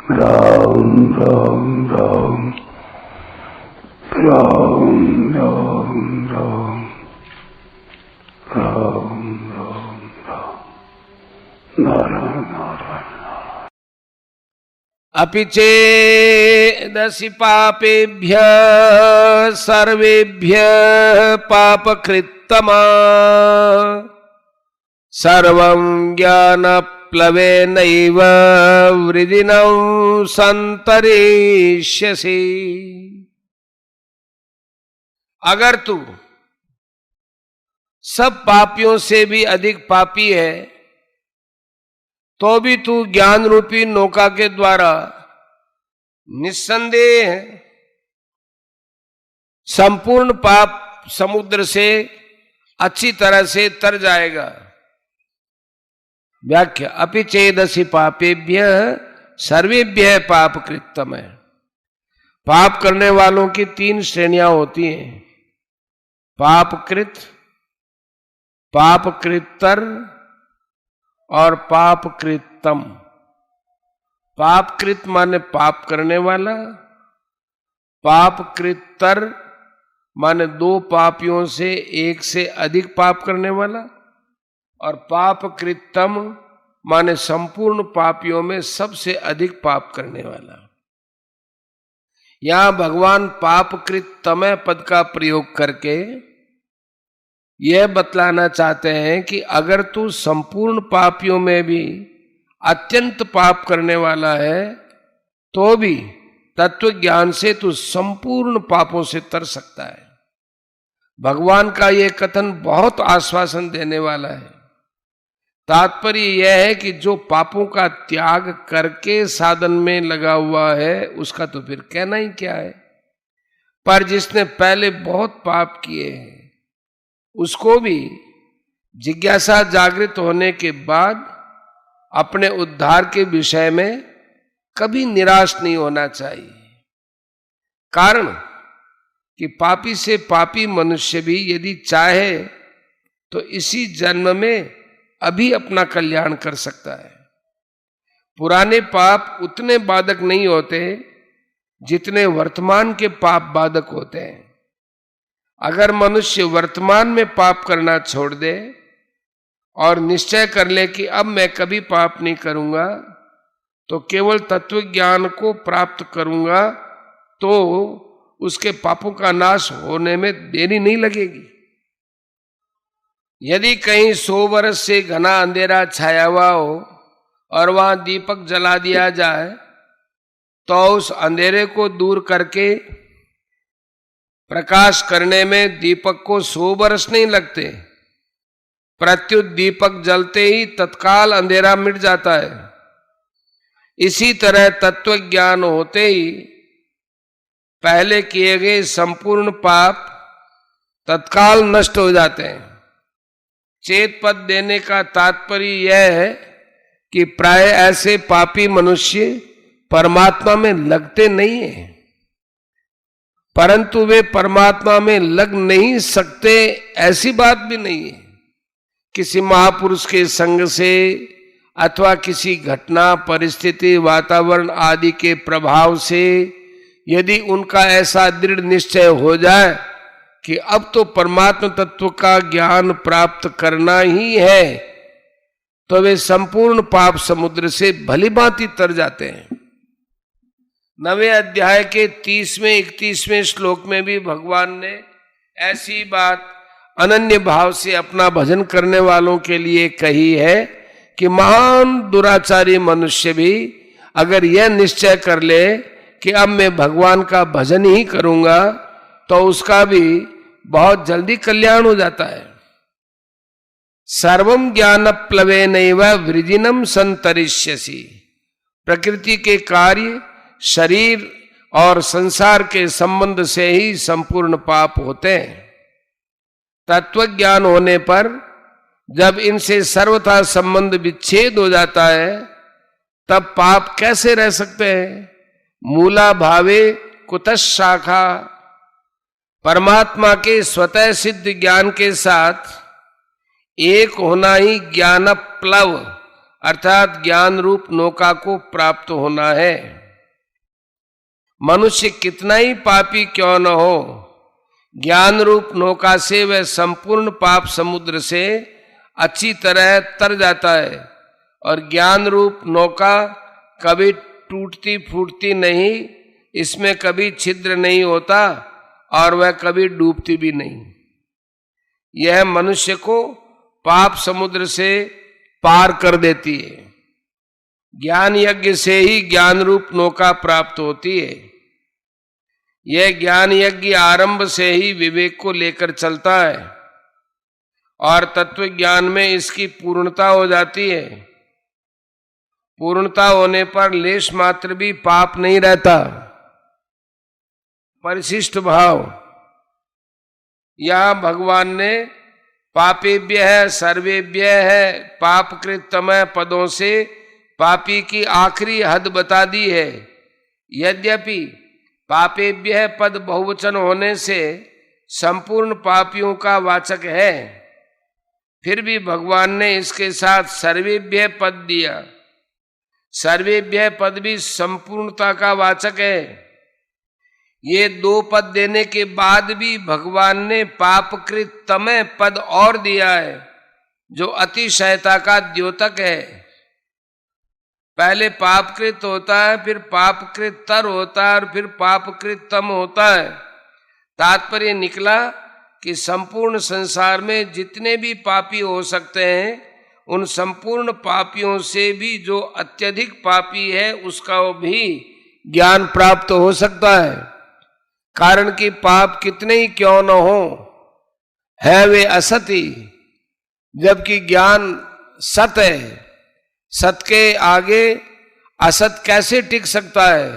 राम राम राम राम राम राम राम राम राम नारायण नारायण। अपि चेदसि पापेभ्यः सर्वेभ्यः पापकृत्तमा सर्वं ज्ञानप्लवेनैव वृदिनं संतरिष्यसि। अगर तू सब पापियों से भी अधिक पापी है तो भी तू ज्ञान रूपी नौका के द्वारा निस्संदेह संपूर्ण पाप समुद्र से अच्छी तरह से तर जाएगा। व्याख्या अपि चेदसि पापेभ्यः सर्वेभ्यः पापकृत्तम है। पाप करने वालों की तीन श्रेणियां होती हैं, पापकृत, पापकृत्तर और पापकृत्तम। पापकृत माने पाप करने वाला, पापकृत्तर माने दो पापियों से एक से अधिक पाप करने वाला, और पापकृत्तम माने संपूर्ण पापियों में सबसे अधिक पाप करने वाला। यहां भगवान पापकृत्तम पद का प्रयोग करके यह बतलाना चाहते हैं कि अगर तू संपूर्ण पापियों में भी अत्यंत पाप करने वाला है तो भी तत्व ज्ञान से तू संपूर्ण पापों से तर सकता है। भगवान का यह कथन बहुत आश्वासन देने वाला है। तात्पर्य यह है कि जो पापों का त्याग करके साधन में लगा हुआ है उसका तो फिर कहना ही क्या है, पर जिसने पहले बहुत पाप किए हैं उसको भी जिज्ञासा जागृत होने के बाद अपने उद्धार के विषय में कभी निराश नहीं होना चाहिए। कारण कि पापी से पापी मनुष्य भी यदि चाहे तो इसी जन्म में अभी अपना कल्याण कर सकता है। पुराने पाप उतने बाधक नहीं होते जितने वर्तमान के पाप बाधक होते हैं। अगर मनुष्य वर्तमान में पाप करना छोड़ दे और निश्चय कर ले कि अब मैं कभी पाप नहीं करूंगा, तो केवल तत्व ज्ञान को प्राप्त करूंगा तो उसके पापों का नाश होने में देरी नहीं लगेगी। यदि कहीं 100 वर्ष से घना अंधेरा छाया हुआ हो और वहां दीपक जला दिया जाए तो उस अंधेरे को दूर करके प्रकाश करने में दीपक को 100 वर्ष नहीं लगते। प्रत्युत दीपक जलते ही तत्काल अंधेरा मिट जाता है। इसी तरह तत्व ज्ञान होते ही पहले किए गए संपूर्ण पाप तत्काल नष्ट हो जाते हैं। चेत पद देने का तात्पर्य यह है कि प्राय ऐसे पापी मनुष्य परमात्मा में लगते नहीं हैं, परंतु वे परमात्मा में लग नहीं सकते ऐसी बात भी नहीं है। किसी महापुरुष के संग से अथवा किसी घटना, परिस्थिति, वातावरण आदि के प्रभाव से यदि उनका ऐसा दृढ़ निश्चय हो जाए कि अब तो परमात्मा तत्व का ज्ञान प्राप्त करना ही है, तो वे संपूर्ण पाप समुद्र से भली भांति तर जाते हैं। 9वें अध्याय के 30वें 31वें श्लोक में भी भगवान ने ऐसी बात अनन्य भाव से अपना भजन करने वालों के लिए कही है कि महान दुराचारी मनुष्य भी अगर यह निश्चय कर ले कि अब मैं भगवान का भजन ही करूंगा तो उसका भी बहुत जल्दी कल्याण हो जाता है। सर्वम ज्ञान प्लवेनैव वृजिनम संतरिष्यसि। प्रकृति के कार्य, शरीर और संसार के संबंध से ही संपूर्ण पाप होते हैं। तत्व ज्ञान होने पर जब इनसे सर्वथा संबंध विच्छेद हो जाता है तब पाप कैसे रह सकते हैं। मूला भावे कुतः शाखा। परमात्मा के स्वतः सिद्ध ज्ञान के साथ एक होना ही ज्ञान प्लव अर्थात ज्ञान रूप नौका को प्राप्त होना है। मनुष्य कितना ही पापी क्यों न हो, ज्ञान रूप नौका से वह संपूर्ण पाप समुद्र से अच्छी तरह तर जाता है। और ज्ञान रूप नौका कभी टूटती फूटती नहीं, इसमें कभी छिद्र नहीं होता और वह कभी डूबती भी नहीं। यह मनुष्य को पाप समुद्र से पार कर देती है। ज्ञान यज्ञ से ही ज्ञान रूप नौका प्राप्त होती है। यह ज्ञान यज्ञ आरंभ से ही विवेक को लेकर चलता है और तत्व ज्ञान में इसकी पूर्णता हो जाती है। पूर्णता होने पर लेश मात्र भी पाप नहीं रहता। परिशिष्ट भाव, यह भगवान ने पापेभ्यः सर्वेभ्यः पापकृतमय पदों से पापी की आखिरी हद बता दी है। यद्यपि पापेभ्यः पद बहुवचन होने से संपूर्ण पापियों का वाचक है, फिर भी भगवान ने इसके साथ सर्वेभ्यः पद दिया। सर्वेभ्यः पद भी संपूर्णता का वाचक है। ये दो पद देने के बाद भी भगवान ने पापकृतमय पद और दिया है, जो अतिशयता का द्योतक है। पहले पापकृत होता है, फिर पापकृतर होता है और फिर पापकृतम होता है। तात्पर्य निकला कि संपूर्ण संसार में जितने भी पापी हो सकते हैं, उन संपूर्ण पापियों से भी जो अत्यधिक पापी है उसका भी ज्ञान प्राप्त हो सकता है। कारण कि पाप कितने ही क्यों न हो, है वे असत ही, जबकि ज्ञान सत है। सत के आगे असत कैसे टिक सकता है?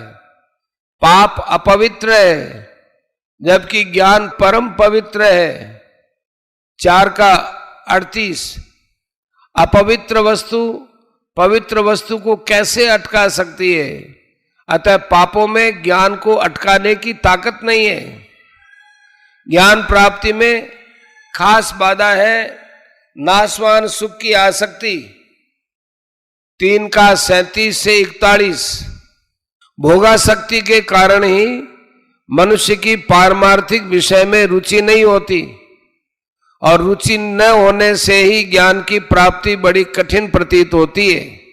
पाप अपवित्र है, जबकि ज्ञान परम पवित्र है। 4 का 38। अपवित्र वस्तु पवित्र वस्तु को कैसे अटका सकती है? अतः पापों में ज्ञान को अटकाने की ताकत नहीं है। ज्ञान प्राप्ति में खास बाधा है नाशवान सुख की आसक्ति। 3 का 37 से 41। भोगासक्ति के कारण ही मनुष्य की पारमार्थिक विषय में रुचि नहीं होती और रुचि न होने से ही ज्ञान की प्राप्ति बड़ी कठिन प्रतीत होती है।